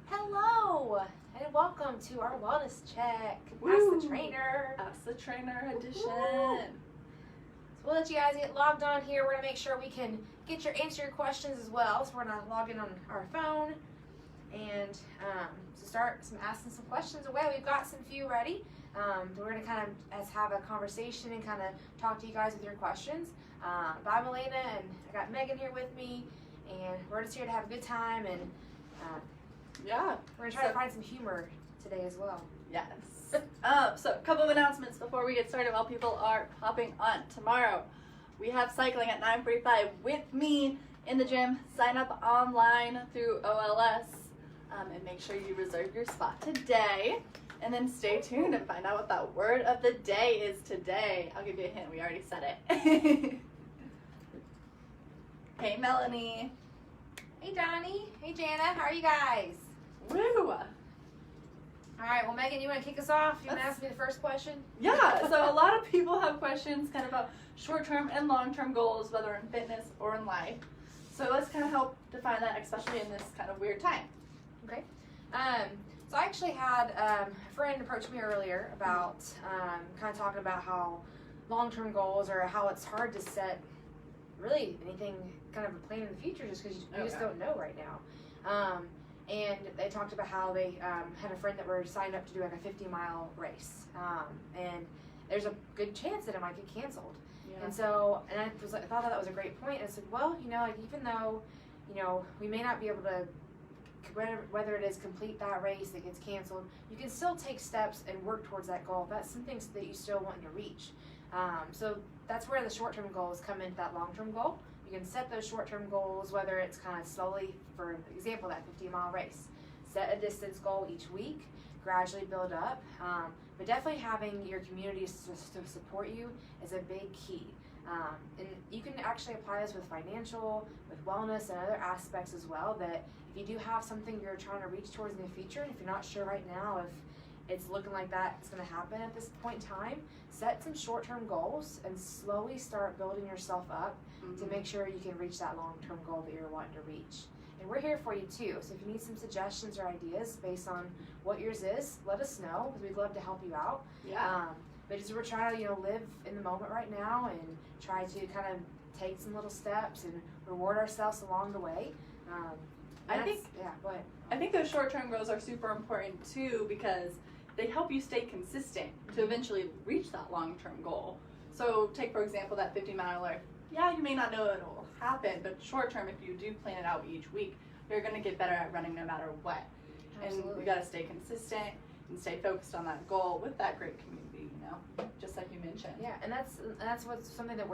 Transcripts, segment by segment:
Hello, and welcome to our wellness check. Woo. Ask the Trainer. Ask the Trainer edition. Woo. So we'll let you guys get logged on here. We're gonna make sure we can answer your questions as well. So we're gonna log in on our phone and to start asking some questions away. We've got some few ready. We're gonna kind of have a conversation and kind of talk to you guys with your questions. But I'm Alana, and I got Meaghan here with me, and we're just here to have a good time, and Yeah. we're gonna try to find some humor today as well. Yes. So a couple of announcements before we get started while people are hopping on. Tomorrow we have cycling at 9:45 with me in the gym. Sign up online through OLS and make sure you reserve your spot today. And then stay tuned and find out what that word of the day is today. I'll give you a hint. We already said it. Hey, Melanie. Hey, Donnie. Hey, Jana. How are you guys? Woo! All right. Well, Meaghan, you want to kick us off? You want to ask me the first question? Yeah, so a lot of people have questions kind of about short-term and long-term goals, whether in fitness or in life. So let's kind of help define that, especially in this kind of weird time. Okay. So I actually had a friend approach me earlier about kind of talking about how long-term goals or how it's hard to set really anything kind of a plan in the future just because you just don't know right now. And they talked about how they had a friend that were signed up to do like a 50-mile race. And there's a good chance that it might get canceled. Yeah. And so, I thought that was a great point. I said, well, like even though, we may not be able to, whether it is complete that race that gets canceled, you can still take steps and work towards that goal. That's some things that you still want to reach. So that's where the short-term goals come into that long-term goal. You can set those short-term goals, whether it's kind of slowly, for example, that 50-mile race. Set a distance goal each week, gradually build up, but definitely having your community to support you is a big key. And you can actually apply this with financial, with wellness, and other aspects as well, that if you do have something you're trying to reach towards in the future, and if you're not sure right now if it's looking like that it's going to happen at this point in time, set some short-term goals and slowly start building yourself up to make sure you can reach that long-term goal that you're wanting to reach. And we're here for you too, so if you need some suggestions or ideas based on what yours is, let us know, because we'd love to help you out. Yeah. But just we're trying to live in the moment right now and try to kind of take some little steps and reward ourselves along the way. I think go ahead. I think those short-term goals are super important too, because they help you stay consistent to eventually reach that long-term goal. So take, for example, that 50-miler. Yeah, you may not know it'll happen, but short-term, if you do plan it out each week, you're going to get better at running no matter what. Absolutely. And you got to stay consistent and stay focused on that goal with that great community, just like you mentioned. Yeah, and that's what's something that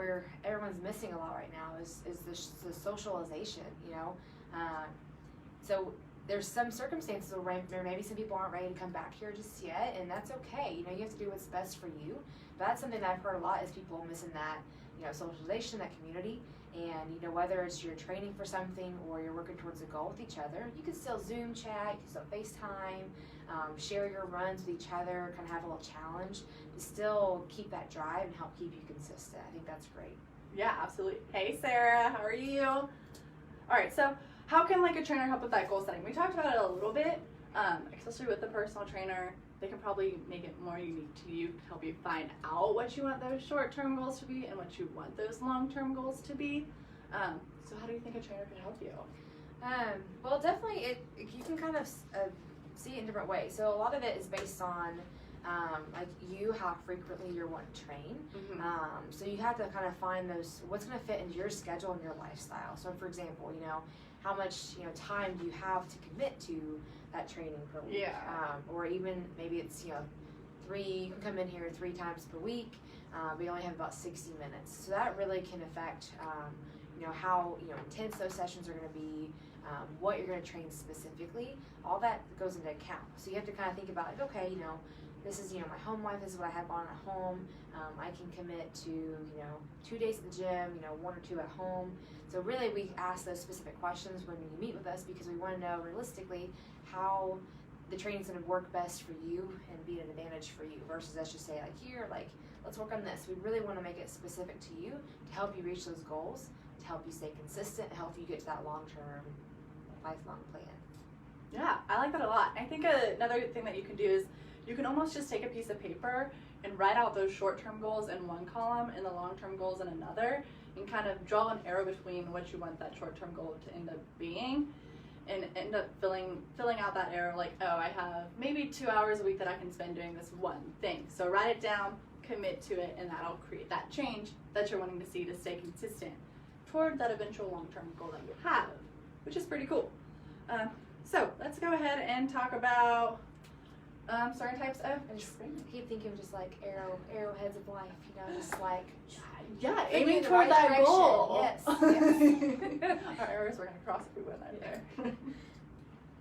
everyone's missing a lot right now is the socialization, So there's some circumstances where maybe some people aren't ready to come back here just yet, and that's okay. You have to do what's best for you. But that's something that I've heard a lot is people missing that, socialization, that community. And, whether it's you're training for something or you're working towards a goal with each other, you can still Zoom chat, you can still FaceTime, share your runs with each other, kind of have a little challenge to still keep that drive and help keep you consistent. I think that's great. Yeah, absolutely. Hey, Sarah, how are you? All right, so how can a trainer help with that goal setting? We talked about it a little bit, especially with the personal trainer. They can probably make it more unique to you to help you find out what you want those short-term goals to be and what you want those long-term goals to be. So how do you think a trainer can help you? Well, definitely, you can kind of see it in different ways. So a lot of it is based on how frequently you're wanting to train. So you have to kind of find what's going to fit into your schedule and your lifestyle. So for example, how much time do you have to commit to that training per week? Yeah. Or even maybe it's you can come in here 3 times per week. We only have about 60 minutes, so that really can affect how intense those sessions are going to be, what you're going to train specifically. All that goes into account. So you have to kind of think about okay, this is my home life. This is what I have on at home. I can commit to 2 days at the gym, 1 or 2 at home. So really, we ask those specific questions when you meet with us because we want to know realistically how the training's going to work best for you and be an advantage for you versus us just say let's work on this. We really want to make it specific to you to help you reach those goals, to help you stay consistent, help you get to that long-term, lifelong plan. Yeah, I like that a lot. I think another thing that you can do is you can almost just take a piece of paper and write out those short-term goals in one column and the long-term goals in another, and kind of draw an arrow between what you want that short-term goal to end up being, and end up filling out that arrow like, oh, I have maybe 2 hours a week that I can spend doing this one thing. So write it down, commit to it, and that'll create that change that you're wanting to see to stay consistent toward that eventual long-term goal that you have, which is pretty cool. So let's go ahead and talk about certain types of I just keep thinking of just like arrowheads of life, you know, just like yeah, thinking aiming in the toward right that direction. goal. Yes. Our arrows were gonna cross if we went right there.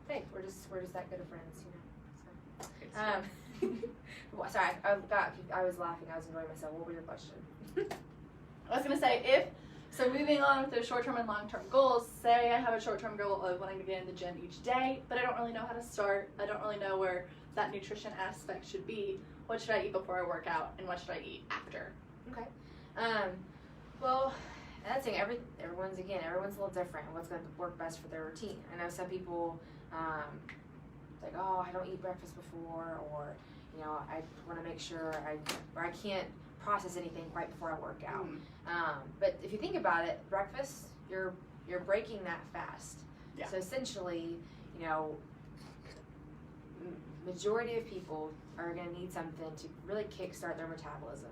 Hey, we're just that good of friends, you know. So, well, sorry, I was laughing. I was enjoying myself. What was your question? I was gonna say, so moving on with those short-term and long-term goals, say I have a short-term goal of wanting to get in the gym each day, but I don't really know how to start. I don't really know where that nutrition aspect should be. What should I eat before I work out, and what should I eat after? Okay. Well, that's the thing. Everyone's a little different. What's going to work best for their routine? I know some people, like, oh, I don't eat breakfast before, or you know, I want to make sure I can't process anything right before I work out. But if you think about it, breakfast, you're breaking that fast. Yeah. So essentially, you know, majority of people are going to need something to really kickstart their metabolism.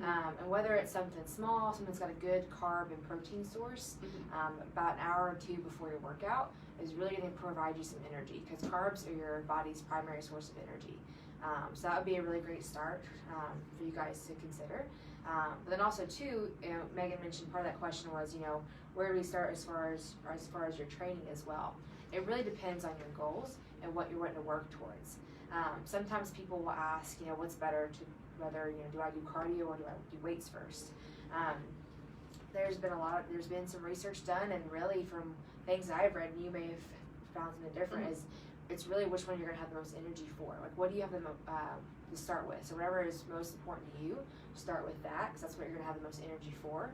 And whether it's something small, something that's got a good carb and protein source, about an hour or two before your workout is really going to provide you some energy, because carbs are your body's primary source of energy. So that would be a really great start for you guys to consider. But then also too, you know, Meaghan mentioned part of that question was, you know, where do we start as far as your training as well? It really depends on your goals and what you're wanting to work towards. Sometimes people will ask, you know, what's better to whether, you know, do I do cardio or do I do weights first? There's been some research done, and really from things that I've read, and you may have found something different, is it's really which one you're going to have the most energy for. Like, what do you have to start with? So whatever is most important to you, start with that, because that's what you're going to have the most energy for.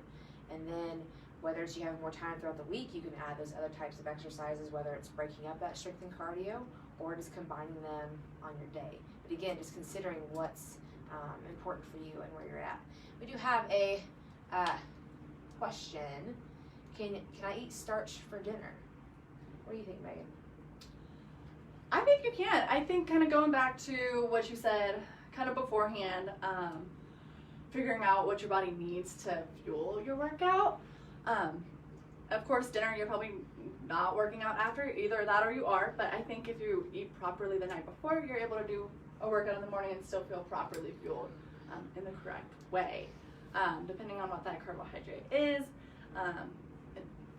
And then whether it's you have more time throughout the week, you can add those other types of exercises, whether it's breaking up that strength and cardio or just combining them on your day. But again, just considering what's important for you and where you're at. We do have a question. Can I eat starch for dinner? What do you think, Meaghan? I think you can. I think kind of going back to what you said kind of beforehand, figuring out what your body needs to fuel your workout. Of course, dinner, you're probably not working out after, either that or you are, but I think if you eat properly the night before, you're able to do a workout in the morning and still feel properly fueled in the correct way, depending on what that carbohydrate is,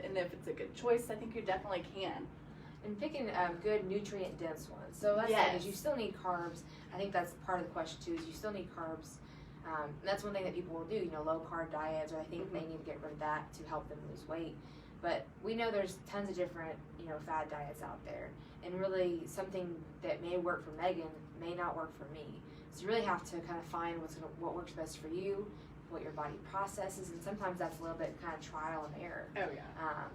and if it's a good choice. I think you definitely can. And picking good nutrient-dense ones. So that's Yes. the thing, is you still need carbs. I think that's part of the question too, is you still need carbs. And that's one thing that people will do, you know, low-carb diets, or I think they need to get rid of that to help them lose weight. But we know there's tons of different, you know, fad diets out there. And really something that may work for Meaghan may not work for me. So you really have to kind of find what works best for you, what your body processes, and sometimes that's a little bit kind of trial and error. Oh yeah.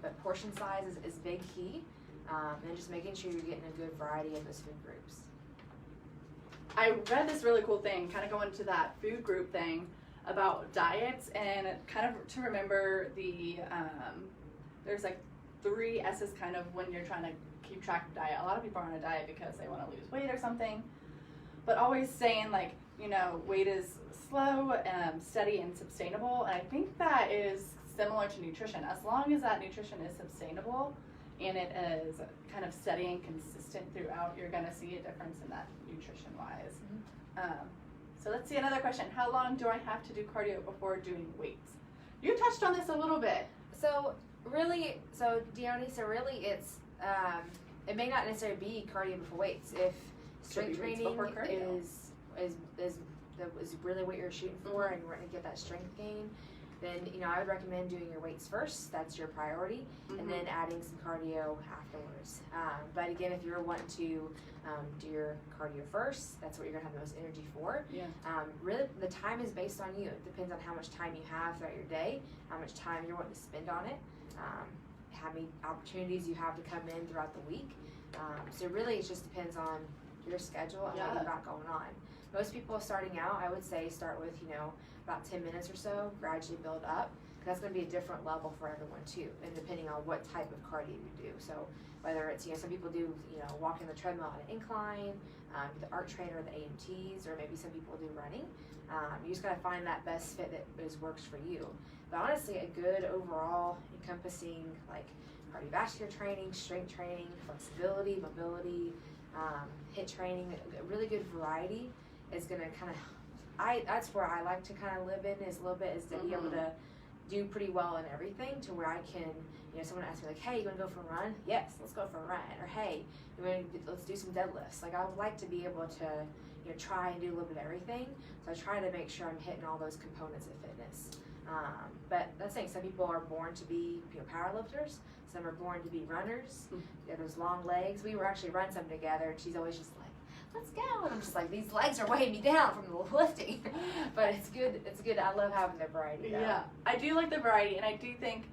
But portion size is big key, and just making sure you're getting a good variety of those food groups. I read this really cool thing, kind of going to that food group thing about diets, and kind of to remember the, there's like 3 S's kind of when you're trying to keep track of diet. A lot of people are on a diet because they want to lose weight or something, but always saying like, you know, weight is slow, steady, and sustainable. And I think that is similar to nutrition. As long as that nutrition is sustainable and it is kind of steady and consistent throughout, you're going to see a difference in that nutrition-wise. So let's see another question. How long do I have to do cardio before doing weights? You touched on this a little bit. So really, really it's, it may not necessarily be cardio before weights. If strength training is really what you're shooting for, and you want to get that strength gain, then, you know, I would recommend doing your weights first. That's your priority, and then adding some cardio afterwards. But again, if you're wanting to do your cardio first, that's what you're gonna have the most energy for. Yeah. Really, the time is based on you. It depends on how much time you have throughout your day, how much time you're wanting to spend on it. how many opportunities you have to come in throughout the week. So really it just depends on your schedule and what you've got going on. Most people starting out, I would say start with, about 10 minutes or so, gradually build up. That's going to be a different level for everyone too, and depending on what type of cardio you do. So whether it's, some people do, walking the treadmill on an incline, the art trainer, the AMTs, or maybe some people do running. You just got to find that best fit that works for you. But honestly, a good overall encompassing like cardiovascular training, strength training, flexibility, mobility, HIIT training, a really good variety is going to kind of, that's where I like to kind of live in is a little bit, is to be able to do pretty well in everything, to where I can, someone asks me like, hey, you want to go for a run? Yes, let's go for a run. Or hey, let's do some deadlifts. Like I would like to be able to, try and do a little bit of everything. So I try to make sure I'm hitting all those components of fitness. But that's the thing, some people are born to be powerlifters. Some are born to be runners. They have those long legs. We were actually run some together, and she's always just like, let's go. And I'm just like, these legs are weighing me down from the lifting. But it's good. It's good. I love having the variety. Though. Yeah, I do like the variety, and I do think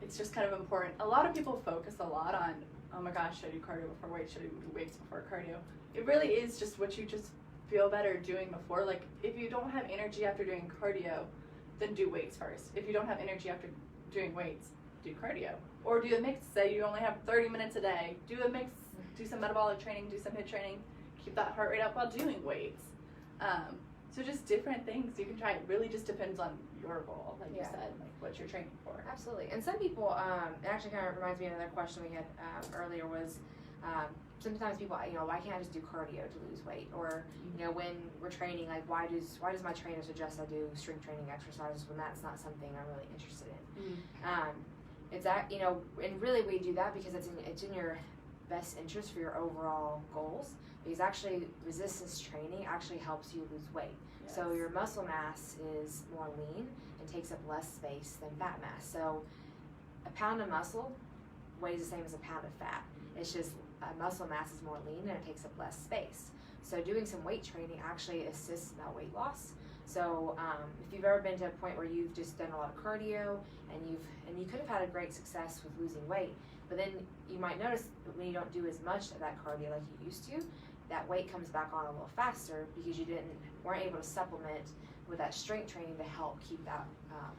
it's just kind of important. A lot of people focus a lot on, oh my gosh, should I do cardio before weights? Should I do weights before cardio? It really is just what you just feel better doing before. Like, if you don't have energy after doing cardio, then do weights first. If you don't have energy after doing weights, do cardio. Or do a mix. Say you only have 30 minutes a day. Do a mix. Do some metabolic training. Do some HIIT training. Keep that heart rate up while doing weights. So just different things you can try. It really just depends on your goal, like you said, like what you're training for. Absolutely. And some people, it actually kind of reminds me of another question we had earlier was, sometimes people, why can't I just do cardio to lose weight? Or, when we're training, like why does my trainer suggest I do strength training exercises when that's not something I'm really interested in? It's that, and really we do that because it's in your best interest for your overall goals, because actually resistance training actually helps you lose weight. Yes. So your muscle mass is more lean and takes up less space than fat mass. So a pound of muscle weighs the same as a pound of fat. It's just muscle mass is more lean and it takes up less space. So doing some weight training actually assists in that weight loss. So if you've ever been to a point where you've just done a lot of cardio and you could have had a great success with losing weight, but then you might notice that when you don't do as much of that cardio like you used to, that weight comes back on a little faster because you weren't able to supplement with that strength training to help keep that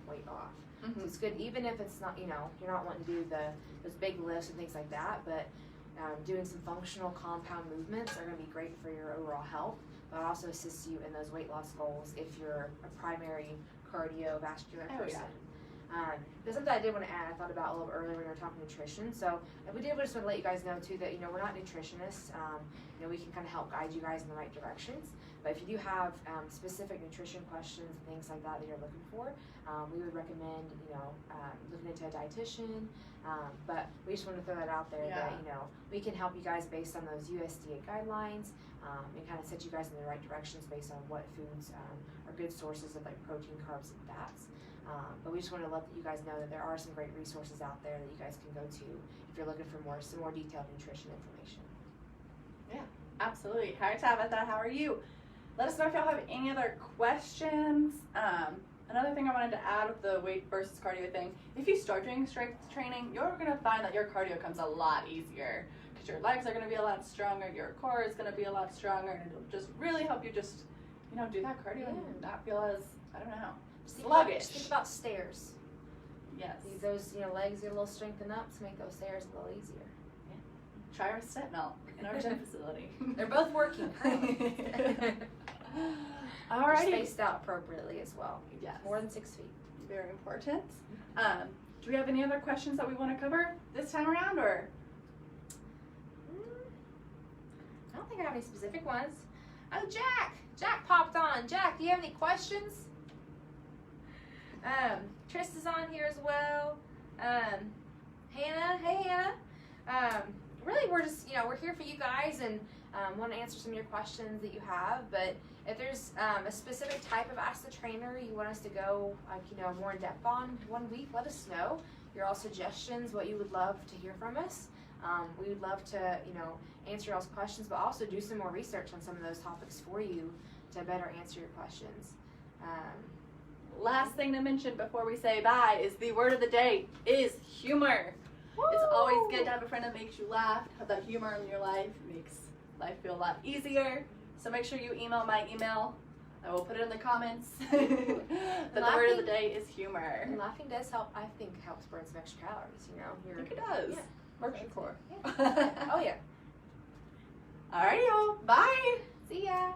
weight off. So it's good, even if it's not, you're not wanting to do those big lifts and things like that, but doing some functional compound movements are going to be great for your overall health, but also assists you in those weight loss goals if you're a primary cardiovascular person. There's something I did want to add, I thought about a little earlier when we were talking nutrition. So we did just want to let you guys know too that we're not nutritionists. We can kind of help guide you guys in the right directions. But if you do have specific nutrition questions and things like that you're looking for, we would recommend looking into a dietitian. But we just want to throw that out there that we can help you guys based on those USDA guidelines and kind of set you guys in the right directions based on what foods are good sources of like protein, carbs, and fats. But we just want to let you guys know that there are some great resources out there that you guys can go to if you're looking for some more detailed nutrition information. Yeah, absolutely. Hi Tabitha, how are you? Let us know if y'all have any other questions. Another thing I wanted to add with the weight versus cardio thing, if you start doing strength training, you're going to find that your cardio comes a lot easier because your legs are going to be a lot stronger, your core is going to be a lot stronger, and it'll just really help you just, do that cardio and not feel as, I don't know, sluggish. Just think about stairs. Yes. Those legs get a little strengthened up to make those stairs a little easier. Yeah. Try our step melt in our gym facility. They're both working currently. Alrighty. Spaced out appropriately as well. Yes. More than 6 feet. Very important. Do we have any other questions that we want to cover this time around, or? I don't think I have any specific ones. Oh, Jack! Jack popped on. Jack, do you have any questions? Trista's on here as well. Hannah, hey Hannah. Really, we're just, we're here for you guys and want to answer some of your questions that you have. But if there's a specific type of Ask the Trainer you want us to go, more in depth on one week, let us know. Your all suggestions, what you would love to hear from us. We would love to, answer y'all's questions, but also do some more research on some of those topics for you to better answer your questions. Last thing to mention before we say bye is the word of the day is humor. It's always good to have a friend that makes you laugh, have that humor in your life. It makes life feel a lot easier. So make sure you email my email. I will put it in the comments. But the word of the day is humor. And laughing does help, I think, helps burn some extra calories, you know. I think it does. Yeah. Works your core. Yeah. Oh, yeah. Alrighty, y'all. Bye. See ya.